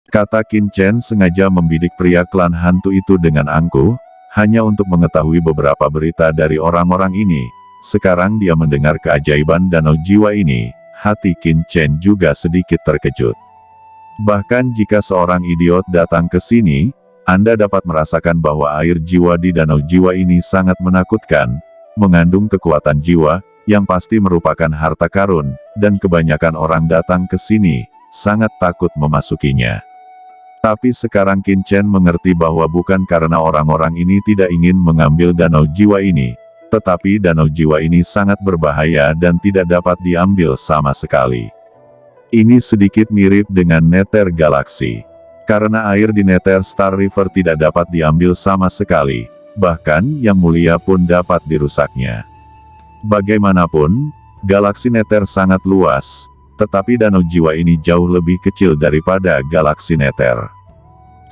Kata Qin Chen sengaja membidik pria klan hantu itu dengan angkuh, hanya untuk mengetahui beberapa berita dari orang-orang ini. Sekarang dia mendengar keajaiban danau jiwa ini, hati Qin Chen juga sedikit terkejut. Bahkan jika seorang idiot datang ke sini, Anda dapat merasakan bahwa air jiwa di danau jiwa ini sangat menakutkan, mengandung kekuatan jiwa, yang pasti merupakan harta karun, dan kebanyakan orang datang ke sini, sangat takut memasukinya. Tapi sekarang Qin Chen mengerti bahwa bukan karena orang-orang ini tidak ingin mengambil danau jiwa ini, tetapi danau jiwa ini sangat berbahaya dan tidak dapat diambil sama sekali. Ini sedikit mirip dengan Nether Galaxy. Karena air di Nether Star River tidak dapat diambil sama sekali, bahkan yang mulia pun dapat dirusaknya. Bagaimanapun, galaksi Nether sangat luas, tetapi danau jiwa ini jauh lebih kecil daripada galaksi Nether.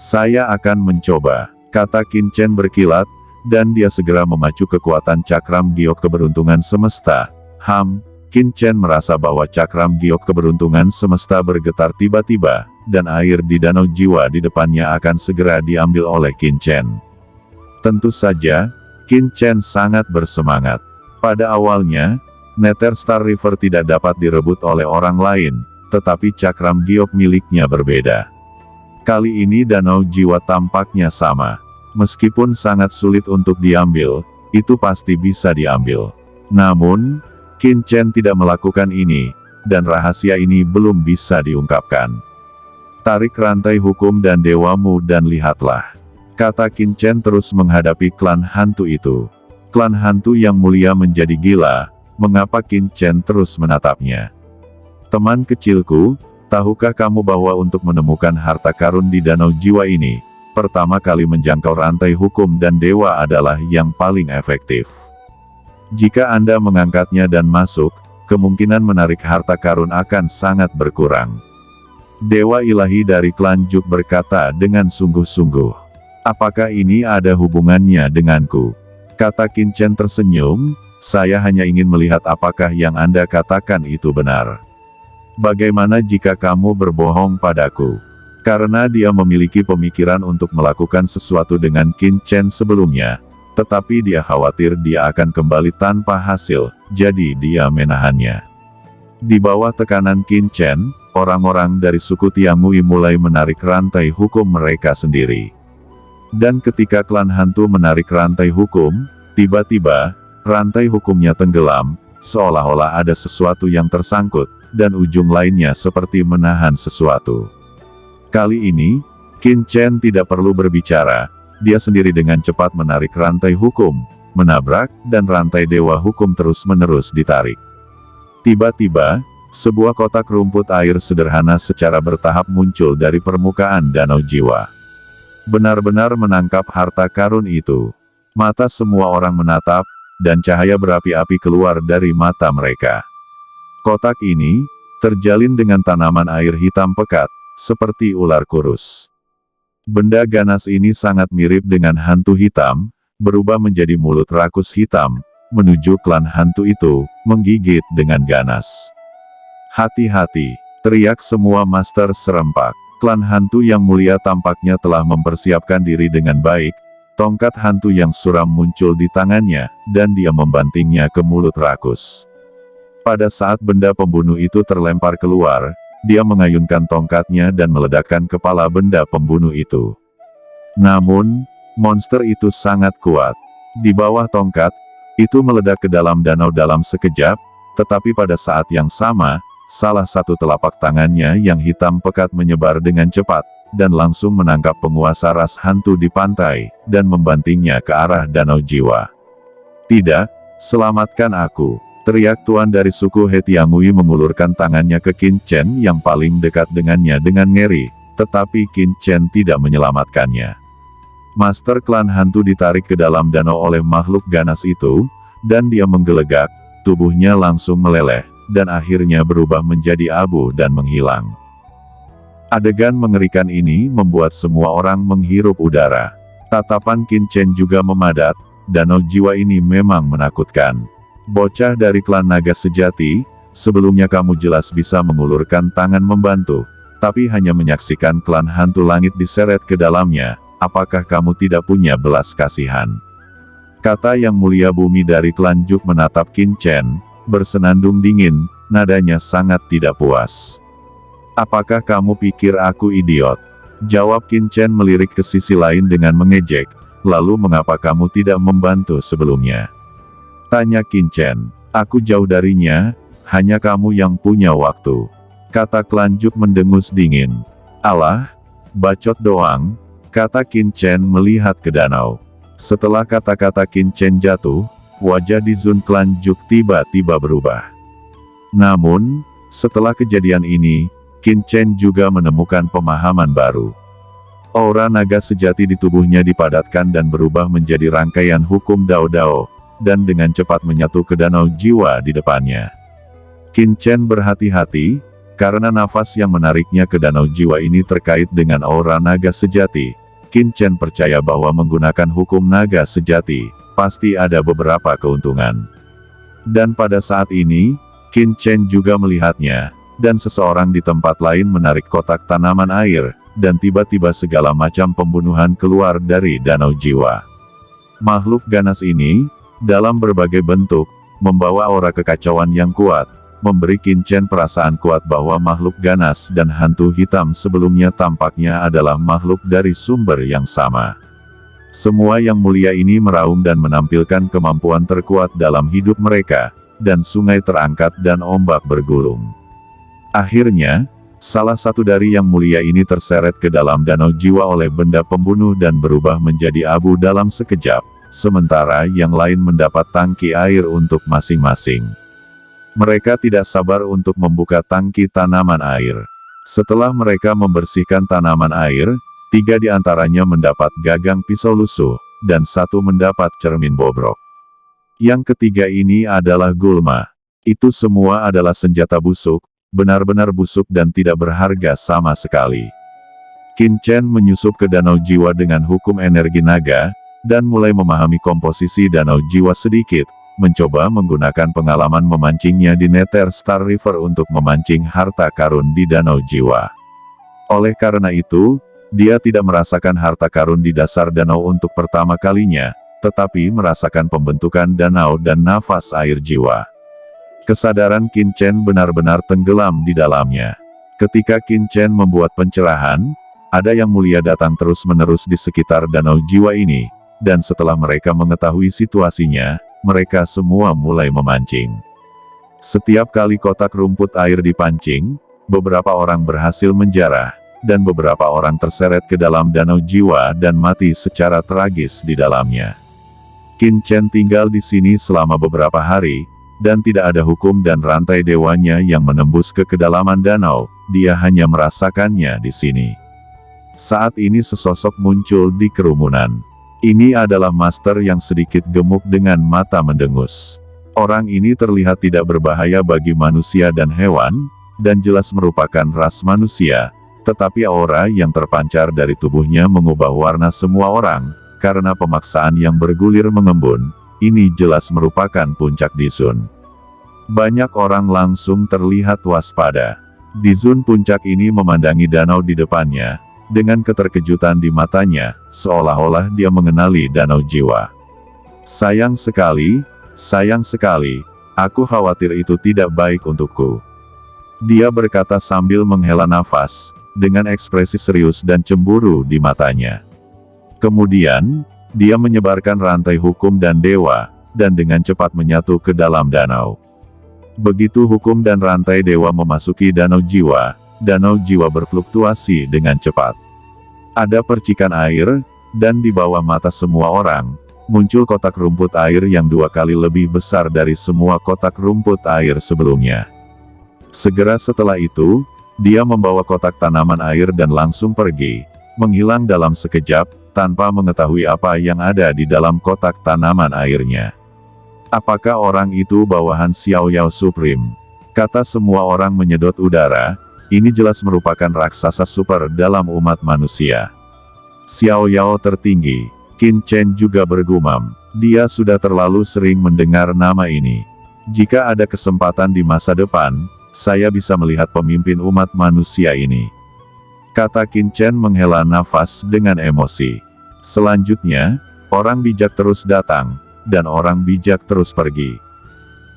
Saya akan mencoba, kata Qin Chen berkilat, dan dia segera memacu kekuatan cakram giok keberuntungan semesta. Qin Chen merasa bahwa cakram giok keberuntungan semesta bergetar tiba-tiba, dan air di danau jiwa di depannya akan segera diambil oleh Qin Chen. Tentu saja, Qin Chen sangat bersemangat. Pada awalnya, Nether Star River tidak dapat direbut oleh orang lain, tetapi cakram giok miliknya berbeda. Kali ini danau jiwa tampaknya sama. Meskipun sangat sulit untuk diambil, itu pasti bisa diambil. Namun, Qin Chen tidak melakukan ini, dan rahasia ini belum bisa diungkapkan. Tarik rantai hukum dan dewamu dan lihatlah. Kata Qin Chen terus menghadapi klan hantu itu. Klan hantu yang mulia menjadi gila, mengapa Qin Chen terus menatapnya? Teman kecilku, tahukah kamu bahwa untuk menemukan harta karun di danau jiwa ini, pertama kali menjangkau rantai hukum dan dewa adalah yang paling efektif. Jika Anda mengangkatnya dan masuk, kemungkinan menarik harta karun akan sangat berkurang. Dewa ilahi dari klan Juk berkata dengan sungguh-sungguh. Apakah ini ada hubungannya denganku? Kata Qin Chen tersenyum, saya hanya ingin melihat apakah yang Anda katakan itu benar. Bagaimana jika kamu berbohong padaku? Karena dia memiliki pemikiran untuk melakukan sesuatu dengan Qin Chen sebelumnya, tetapi dia khawatir dia akan kembali tanpa hasil, jadi dia menahannya. Di bawah tekanan Qin Chen, orang-orang dari suku Tiangui mulai menarik rantai hukum mereka sendiri. Dan ketika klan hantu menarik rantai hukum, tiba-tiba, rantai hukumnya tenggelam, seolah-olah ada sesuatu yang tersangkut, dan ujung lainnya seperti menahan sesuatu. Kali ini, Qin Chen tidak perlu berbicara, dia sendiri dengan cepat menarik rantai hukum, menabrak, dan rantai dewa hukum terus-menerus ditarik. Tiba-tiba, sebuah kotak rumput air sederhana secara bertahap muncul dari permukaan danau jiwa. Benar-benar menangkap harta karun itu. Mata semua orang menatap, dan cahaya berapi-api keluar dari mata mereka. Kotak ini, terjalin dengan tanaman air hitam pekat, seperti ular kurus. Benda ganas ini sangat mirip dengan hantu hitam, berubah menjadi mulut rakus hitam, menuju klan hantu itu, menggigit dengan ganas. Hati-hati, teriak semua master serempak. Klan hantu yang mulia tampaknya telah mempersiapkan diri dengan baik, tongkat hantu yang suram muncul di tangannya, dan dia membantingnya ke mulut rakus. Pada saat benda pembunuh itu terlempar keluar, dia mengayunkan tongkatnya dan meledakkan kepala benda pembunuh itu. Namun, monster itu sangat kuat. Di bawah tongkat, itu meledak ke dalam danau dalam sekejap, tetapi pada saat yang sama, salah satu telapak tangannya yang hitam pekat menyebar dengan cepat, dan langsung menangkap penguasa ras hantu di pantai, dan membantingnya ke arah danau jiwa. Tidak, selamatkan aku, teriak tuan dari suku He Tiangui mengulurkan tangannya ke Qin Chen yang paling dekat dengannya dengan ngeri, tetapi Qin Chen tidak menyelamatkannya. Master klan hantu ditarik ke dalam danau oleh makhluk ganas itu, dan dia menggelegak, tubuhnya langsung meleleh, dan akhirnya berubah menjadi abu dan menghilang. Adegan mengerikan ini membuat semua orang menghirup udara. Tatapan Qin Chen juga memadat, danau jiwa ini memang menakutkan. Bocah dari klan naga sejati, sebelumnya kamu jelas bisa mengulurkan tangan membantu, tapi hanya menyaksikan klan hantu langit diseret ke dalamnya. Apakah kamu tidak punya belas kasihan? Kata Yang Mulia Bumi dari klan Juk menatap Qin Chen, bersenandung dingin, nadanya sangat tidak puas. Apakah kamu pikir aku idiot? Jawab Qin Chen melirik ke sisi lain dengan mengejek, lalu mengapa kamu tidak membantu sebelumnya? Tanya Qin Chen. Aku jauh darinya, hanya kamu yang punya waktu. Kata klan Juk mendengus dingin. Alah, bacot doang, kata Qin Chen melihat ke danau. Setelah kata-kata Qin Chen jatuh, wajah di Zun klan Juk tiba-tiba berubah. Namun, setelah kejadian ini, Qin Chen juga menemukan pemahaman baru. Aura naga sejati di tubuhnya dipadatkan dan berubah menjadi rangkaian hukum Dao-Dao, dan dengan cepat menyatu ke danau jiwa di depannya. Qin Chen berhati-hati, karena nafas yang menariknya ke danau jiwa ini terkait dengan aura naga sejati. Qin Chen percaya bahwa menggunakan hukum naga sejati, pasti ada beberapa keuntungan. Dan pada saat ini, Qin Chen juga melihatnya, dan seseorang di tempat lain menarik kotak tanaman air, dan tiba-tiba segala macam pembunuhan keluar dari danau jiwa. Makhluk ganas ini, dalam berbagai bentuk, membawa aura kekacauan yang kuat, memberi Qin Chen perasaan kuat bahwa makhluk ganas dan hantu hitam sebelumnya tampaknya adalah makhluk dari sumber yang sama. Semua yang mulia ini meraung dan menampilkan kemampuan terkuat dalam hidup mereka, dan sungai terangkat dan ombak bergulung. Akhirnya, salah satu dari yang mulia ini terseret ke dalam danau jiwa oleh benda pembunuh dan berubah menjadi abu dalam sekejap, sementara yang lain mendapat tangki air untuk masing-masing. Mereka tidak sabar untuk membuka tangki tanaman air. Setelah mereka membersihkan tanaman air, 3 di antaranya mendapat gagang pisau lusuh, dan 1 mendapat cermin bobrok. Yang ketiga ini adalah gulma. Itu semua adalah senjata busuk, benar-benar busuk dan tidak berharga sama sekali. Qin Chen menyusup ke danau jiwa dengan hukum energi naga, dan mulai memahami komposisi danau jiwa sedikit, mencoba menggunakan pengalaman memancingnya di Nether Star River untuk memancing harta karun di danau jiwa. Oleh karena itu, dia tidak merasakan harta karun di dasar danau untuk pertama kalinya, tetapi merasakan pembentukan danau dan nafas air jiwa. Kesadaran Qin Chen benar-benar tenggelam di dalamnya. Ketika Qin Chen membuat pencerahan, ada yang mulia datang terus-menerus di sekitar danau jiwa ini, dan setelah mereka mengetahui situasinya, mereka semua mulai memancing. Setiap kali kotak rumput air dipancing, beberapa orang berhasil menjarah, dan beberapa orang terseret ke dalam danau jiwa dan mati secara tragis di dalamnya. Qin Chen tinggal di sini selama beberapa hari, dan tidak ada hukum dan rantai dewanya yang menembus ke kedalaman danau, dia hanya merasakannya di sini. Saat ini sesosok muncul di kerumunan. Ini adalah master yang sedikit gemuk dengan mata mendengus. Orang ini terlihat tidak berbahaya bagi manusia dan hewan, dan jelas merupakan ras manusia, tetapi aura yang terpancar dari tubuhnya mengubah warna semua orang, karena pemaksaan yang bergulir mengembun. Ini jelas merupakan puncak Di Zun. Banyak orang langsung terlihat waspada. Di Zun puncak ini memandangi danau di depannya, dengan keterkejutan di matanya, seolah-olah dia mengenali danau jiwa. Sayang sekali, aku khawatir itu tidak baik untukku. Dia berkata sambil menghela nafas, dengan ekspresi serius dan cemburu di matanya. Kemudian, dia menyebarkan rantai hukum dan dewa, dan dengan cepat menyatu ke dalam danau. Begitu hukum dan rantai dewa memasuki danau jiwa berfluktuasi dengan cepat. Ada percikan air, dan di bawah mata semua orang, muncul kotak rumput air yang 2 kali lebih besar dari semua kotak rumput air sebelumnya. Segera setelah itu, dia membawa kotak tanaman air dan langsung pergi, menghilang dalam sekejap, tanpa mengetahui apa yang ada di dalam kotak tanaman airnya. Apakah orang itu bawahan Xiao Yao Supreme? Kata semua orang menyedot udara, ini jelas merupakan raksasa super dalam umat manusia. Xiao Yao tertinggi, Qin Chen juga bergumam, dia sudah terlalu sering mendengar nama ini. Jika ada kesempatan di masa depan, saya bisa melihat pemimpin umat manusia ini. kata Qin Chen menghela nafas dengan emosi. Selanjutnya, orang bijak terus datang, dan orang bijak terus pergi.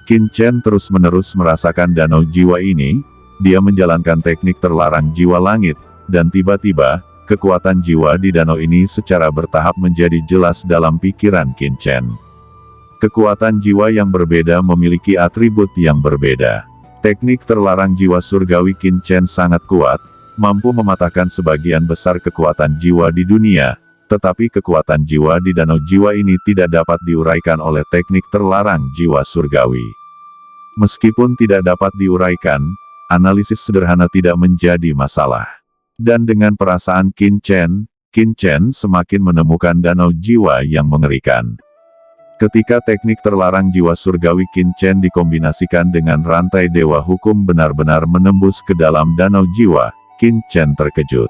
Qin Chen terus-menerus merasakan danau jiwa ini, dia menjalankan teknik terlarang jiwa langit, dan tiba-tiba, kekuatan jiwa di danau ini secara bertahap menjadi jelas dalam pikiran Qin Chen. Kekuatan jiwa yang berbeda memiliki atribut yang berbeda. Teknik terlarang jiwa surgawi Qin Chen sangat kuat, mampu mematahkan sebagian besar kekuatan jiwa di dunia, tetapi kekuatan jiwa di danau jiwa ini tidak dapat diuraikan oleh teknik terlarang jiwa surgawi. Meskipun tidak dapat diuraikan, analisis sederhana tidak menjadi masalah. Dan dengan perasaan Qin Chen semakin menemukan danau jiwa yang mengerikan. Ketika teknik terlarang jiwa surgawi Qin Chen dikombinasikan dengan rantai dewa hukum benar-benar menembus ke dalam danau jiwa, Qin Chen terkejut.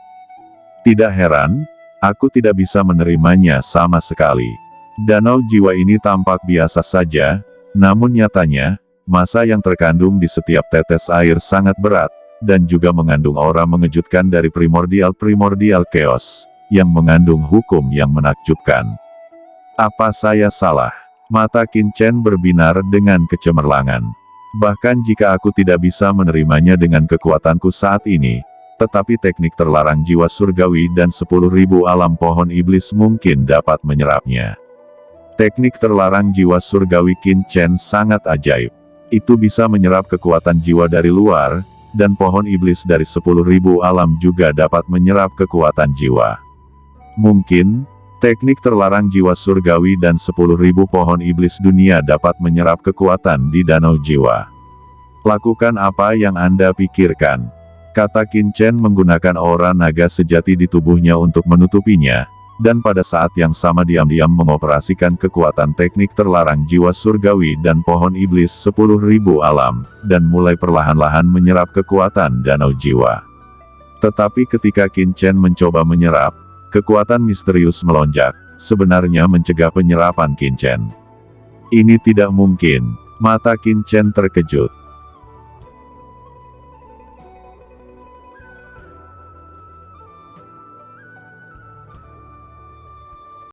Tidak heran, aku tidak bisa menerimanya sama sekali. Danau jiwa ini tampak biasa saja, namun nyatanya, massa yang terkandung di setiap tetes air sangat berat, dan juga mengandung aura mengejutkan dari primordial chaos, yang mengandung hukum yang menakjubkan. Apa saya salah? Mata Qin Chen berbinar dengan kecemerlangan. Bahkan jika aku tidak bisa menerimanya dengan kekuatanku saat ini, tetapi teknik terlarang jiwa surgawi dan 10.000 alam pohon iblis mungkin dapat menyerapnya. Teknik terlarang jiwa surgawi Qin Chen sangat ajaib. Itu bisa menyerap kekuatan jiwa dari luar, dan pohon iblis dari 10.000 alam juga dapat menyerap kekuatan jiwa. Mungkin, teknik terlarang jiwa surgawi dan 10.000 pohon iblis dunia dapat menyerap kekuatan di danau jiwa. Lakukan apa yang Anda pikirkan, kata Qin Chen menggunakan aura naga sejati di tubuhnya untuk menutupinya, dan pada saat yang sama diam-diam mengoperasikan kekuatan teknik terlarang jiwa surgawi dan pohon iblis 10.000 alam, dan mulai perlahan-lahan menyerap kekuatan danau jiwa. Tetapi ketika Qin Chen mencoba menyerap, kekuatan misterius melonjak, sebenarnya mencegah penyerapan Qin Chen. Ini tidak mungkin, mata Qin Chen terkejut.